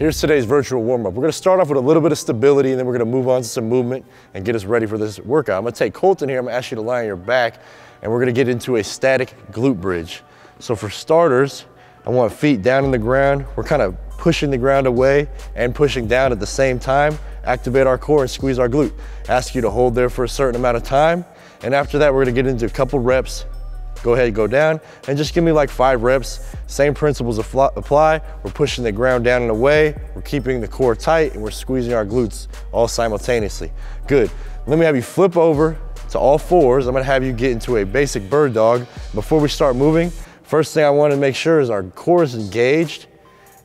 Here's today's virtual warm-up. We're gonna start off with a little bit of stability, and then we're gonna move on to some movement and get us ready for this workout. I'm gonna take Colton here, I'm gonna ask you to lie on your back, and we're gonna get into a static glute bridge. So for starters, I want feet down in the ground. We're kind of pushing the ground away and pushing down at the same time. Activate our core and squeeze our glute. Ask you to hold there for a certain amount of time, and after that, we're gonna get into a couple reps. Go ahead, go down, and just give me like 5 reps. Same principles apply. We're pushing the ground down and away, we're keeping the core tight, and we're squeezing our glutes all simultaneously. Good. Let me have you flip over to all fours. I'm gonna have you get into a basic bird dog. Before we start moving, first thing I wanna make sure is our core is engaged,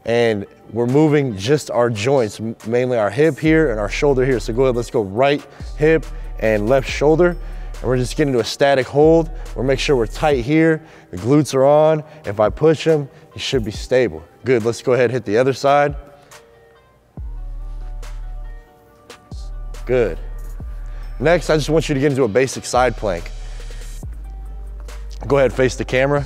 and we're moving just our joints, mainly our hip here and our shoulder here. So go ahead, let's go right hip and left shoulder. And we're just getting to a static hold. We'll make sure we're tight here. The glutes are on. If I push them, you should be stable. Good, let's go ahead and hit the other side. Good. Next, I just want you to get into a basic side plank. Go ahead, face the camera.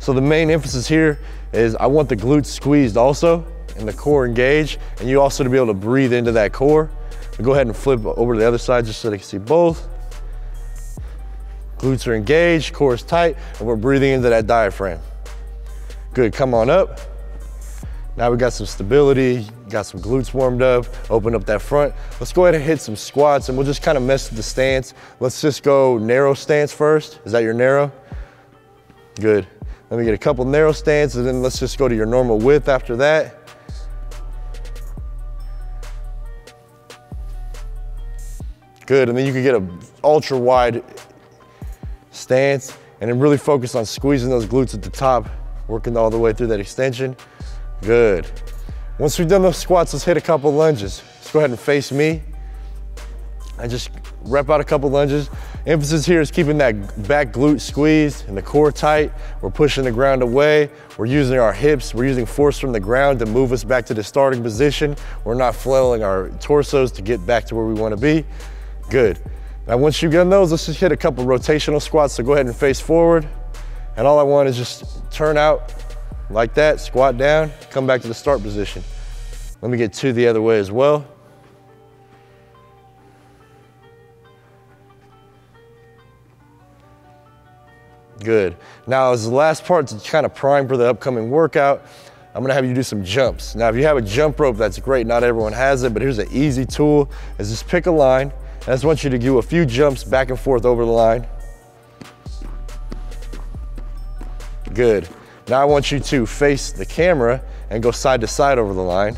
So the main emphasis here is I want the glutes squeezed also and the core engaged, and you also to be able to breathe into that core. Go ahead and flip over to the other side just so they can see both. Glutes are engaged, core is tight, and we're breathing into that diaphragm. Good, come on up. Now we got some stability, got some glutes warmed up, open up that front. Let's go ahead and hit some squats, and we'll just kind of mess with the stance. Let's just go narrow stance first. Is that your narrow? Good. Let me get a couple narrow stance, and then let's just go to your normal width after that. Good, and then you can get an ultra wide stance, and then really focus on squeezing those glutes at the top, working all the way through that extension. Good. Once we've done those squats, let's hit a couple lunges. Let's go ahead and face me. And just rep out a couple lunges. Emphasis here is keeping that back glute squeezed and the core tight. We're pushing the ground away. We're using our hips. We're using force from the ground to move us back to the starting position. We're not flailing our torsos to get back to where we want to be. Good. Now once you've done those, let's just hit a couple rotational squats. So go ahead and face forward. And all I want is just turn out like that, squat down, come back to the start position. Let me get 2 the other way as well. Good. Now as the last part to kind of prime for the upcoming workout, I'm gonna have you do some jumps. Now if you have a jump rope, that's great. Not everyone has it, but here's an easy tool, is just pick a line. I just want you to do a few jumps back and forth over the line. Good. Now I want you to face the camera and go side to side over the line.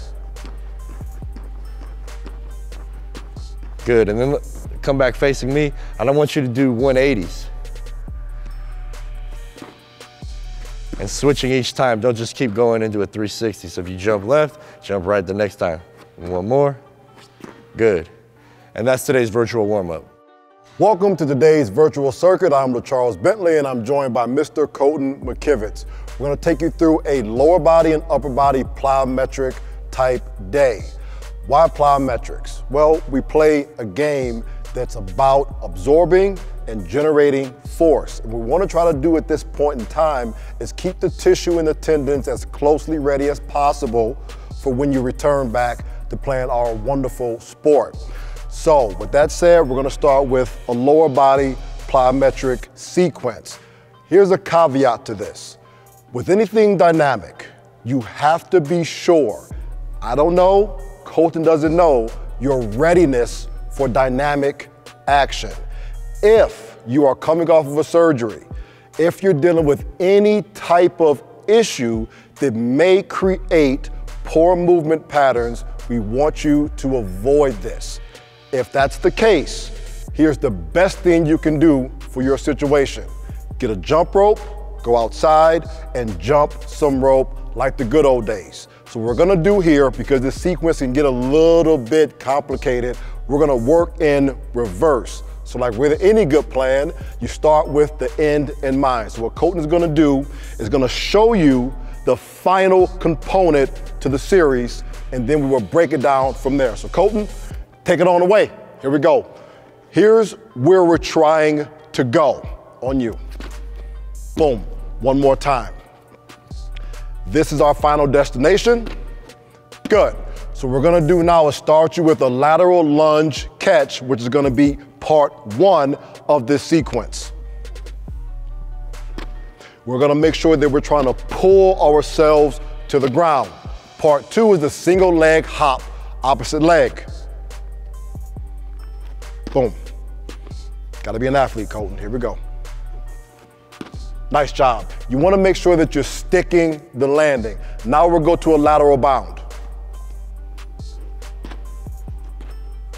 Good, and then come back facing me. And I want you to do 180s. And switching each time, don't just keep going into a 360. So if you jump left, jump right the next time. One more, good. And that's today's virtual warm-up. Welcome to today's virtual circuit. I'm Charles Bentley, and I'm joined by Mr. Colton McKivitz. We're gonna take you through a lower body and upper body plyometric type day. Why plyometrics? Well, we play a game that's about absorbing and generating force. And what we wanna try to do at this point in time is keep the tissue and the tendons as closely ready as possible for when you return back to playing our wonderful sport. So with that said, we're gonna start with a lower body plyometric sequence. Here's a caveat to this. With anything dynamic, you have to be sure, I don't know, Colton doesn't know, your readiness for dynamic action. If you are coming off of a surgery, if you're dealing with any type of issue that may create poor movement patterns, we want you to avoid this. If that's the case, here's the best thing you can do for your situation. Get a jump rope, go outside and jump some rope like the good old days. So what we're gonna do here, because this sequence can get a little bit complicated, we're gonna work in reverse. So like with any good plan, you start with the end in mind. So what Colton is gonna do is gonna show you the final component to the series, and then we will break it down from there. So Colton, take it on away. Here we go. Here's where we're trying to go. On you. Boom. One more time. This is our final destination. Good. So what we're gonna do now is start you with a lateral lunge catch, which is gonna be part 1 of this sequence. We're gonna make sure that we're trying to pull ourselves to the ground. Part 2 is the single leg hop, opposite leg. Boom. Gotta be an athlete, Colton. Here we go. Nice job. You wanna make sure that you're sticking the landing. Now we'll go to a lateral bound.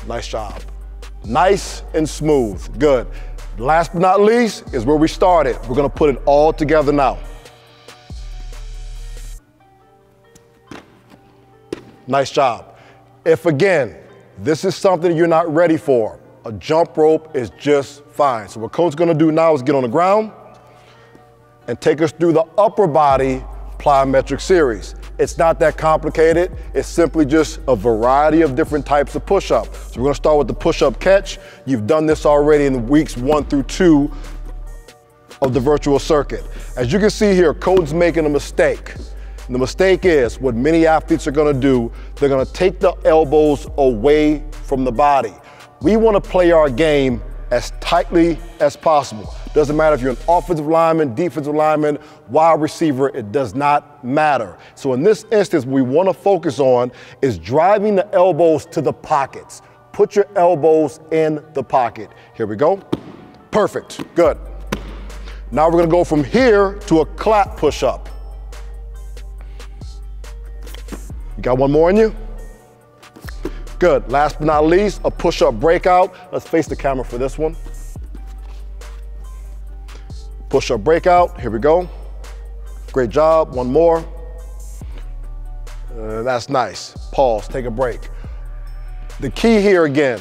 Nice job. Nice and smooth, good. Last but not least is where we started. We're gonna put it all together now. Nice job. If again, this is something you're not ready for, a jump rope is just fine. So what Coach's gonna do now is get on the ground and take us through the upper body plyometric series. It's not that complicated. It's simply just a variety of different types of push-up. So we're gonna start with the push-up catch. You've done this already in weeks 1 through 2 of the virtual circuit. As you can see here, Coden's making a mistake. And the mistake is, what many athletes are gonna do, they're gonna take the elbows away from the body. We wanna play our game as tightly as possible. Doesn't matter if you're an offensive lineman, defensive lineman, wide receiver, it does not matter. So in this instance, what we want to focus on is driving the elbows to the pockets. Put your elbows in the pocket. Here we go. Perfect, good. Now we're gonna go from here to a clap push-up. You got one more in you? Good, last but not least, a push-up breakout. Let's face the camera for this one. Push-up breakout, here we go. Great job, one more. That's nice. Pause, take a break. The key here again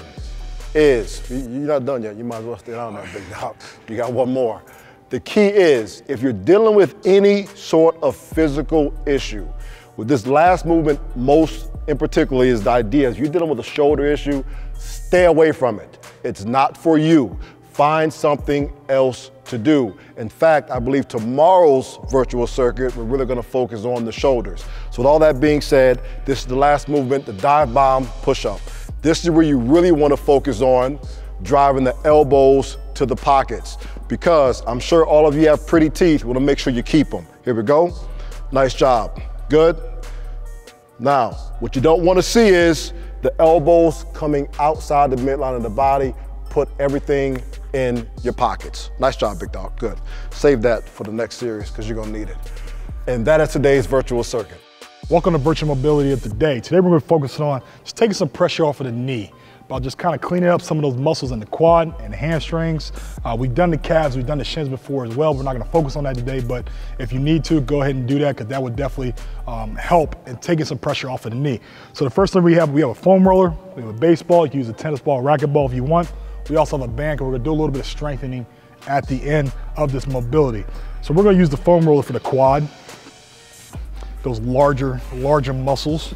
is, you're not done yet, you might as well stay down there, big dog. You got one more. The key is, if you're dealing with any sort of physical issue, with this last movement, most in particular is the idea, if you're dealing with a shoulder issue, stay away from it. It's not for you. Find something else to do. In fact, I believe tomorrow's virtual circuit, we're really gonna focus on the shoulders. So with all that being said, this is the last movement, the dive bomb push-up. This is where you really wanna focus on driving the elbows to the pockets, because I'm sure all of you have pretty teeth. We wanna make sure you keep them. Here we go. Nice job, good. Now, what you don't wanna see is the elbows coming outside the midline of the body. Put everything in your pockets. Nice job, big dog, good. Save that for the next series because you're gonna need it. And that is today's virtual circuit. Welcome to Virtual Mobility of Today. Today we're gonna focus on just taking some pressure off of the knee, about just kind of cleaning up some of those muscles in the quad and the hamstrings. We've done the calves, we've done the shins before as well. We're not gonna focus on that today, but if you need to, go ahead and do that because that would definitely help in taking some pressure off of the knee. So the first thing we have a foam roller, we have a baseball, you can use a tennis ball, racquetball if you want. We also have a band, and we're gonna do a little bit of strengthening at the end of this mobility. So we're gonna use the foam roller for the quad, those larger muscles.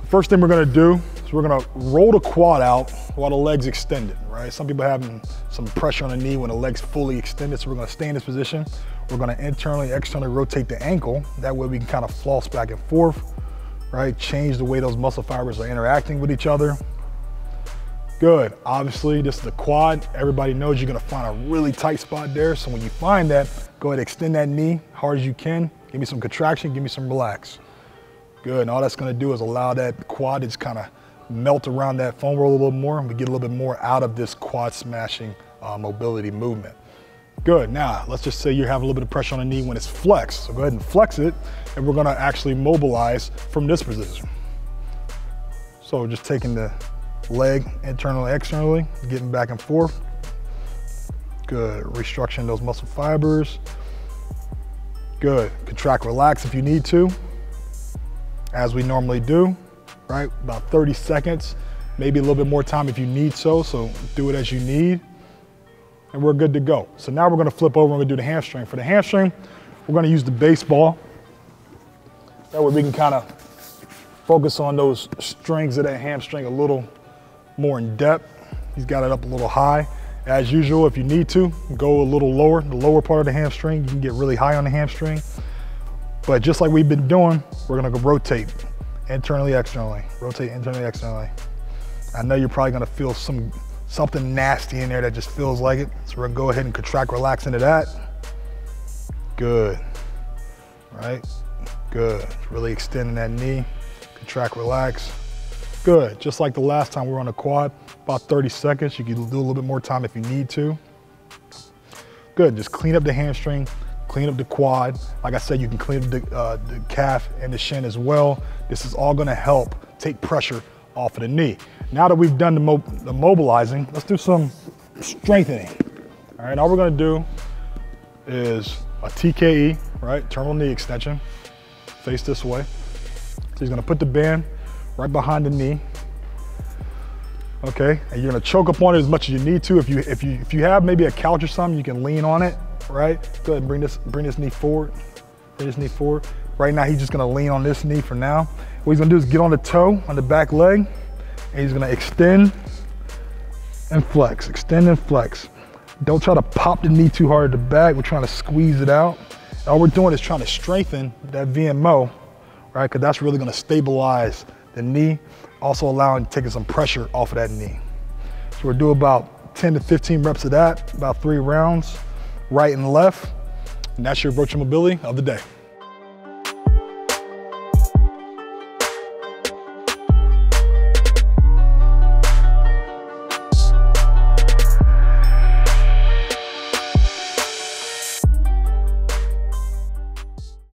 The first thing we're gonna do is we're gonna roll the quad out while the leg's extended, right? Some people having some pressure on the knee when the leg's fully extended, so we're gonna stay in this position. We're gonna internally, externally rotate the ankle. That way we can kind of floss back and forth, right? Change the way those muscle fibers are interacting with each other. Good, obviously this is the quad. Everybody knows you're gonna find a really tight spot there. So when you find that, go ahead and extend that knee hard as you can. Give me some contraction, give me some relax. Good, and all that's gonna do is allow that quad to just kind of melt around that foam roll a little more, and we get a little bit more out of this quad smashing mobility movement. Good, now let's just say you're having a little bit of pressure on the knee when it's flexed. So go ahead and flex it, and we're gonna actually mobilize from this position. So just taking the leg internally, externally, getting back and forth. Good, restructuring those muscle fibers. Good, contract, relax if you need to, as we normally do, right? About 30 seconds, maybe a little bit more time if you need so do it as you need, and we're good to go. So now we're gonna flip over and we're gonna do the hamstring. For the hamstring, we're gonna use the baseball. That way we can kind of focus on those strings of that hamstring a little more in depth. He's got it up a little high. As usual, if you need to, go a little lower, the lower part of the hamstring. You can get really high on the hamstring. But just like we've been doing, we're gonna go rotate Internally, externally. Rotate internally, externally. I know you're probably gonna feel something nasty in there that just feels like it. So we're gonna go ahead and contract, relax into that. Good, right? Good, really extending that knee. Contract, relax. Good, just like the last time we were on the quad, about 30 seconds. You can do a little bit more time if you need to. Good, just clean up the hamstring, clean up the quad. Like I said, you can clean up the calf and the shin as well. This is all gonna help take pressure off of the knee. Now that we've done the mobilizing, let's do some strengthening. All right, all we're gonna do is a TKE, right? Terminal knee extension, face this way. So he's gonna put the band right behind the knee. Okay, and you're gonna choke up on it as much as you need to. If you have maybe a couch or something, you can lean on it, right? Go ahead and bring this knee forward. Bring this knee forward. Right now, he's just gonna lean on this knee for now. What he's gonna do is get on the toe, on the back leg, and he's gonna extend and flex, extend and flex. Don't try to pop the knee too hard at the back. We're trying to squeeze it out. All we're doing is trying to strengthen that VMO, right? Because that's really gonna stabilize the knee, also allowing taking some pressure off of that knee. So we'll do about 10 to 15 reps of that, about 3 rounds, right and left. And that's your virtual mobility of the day.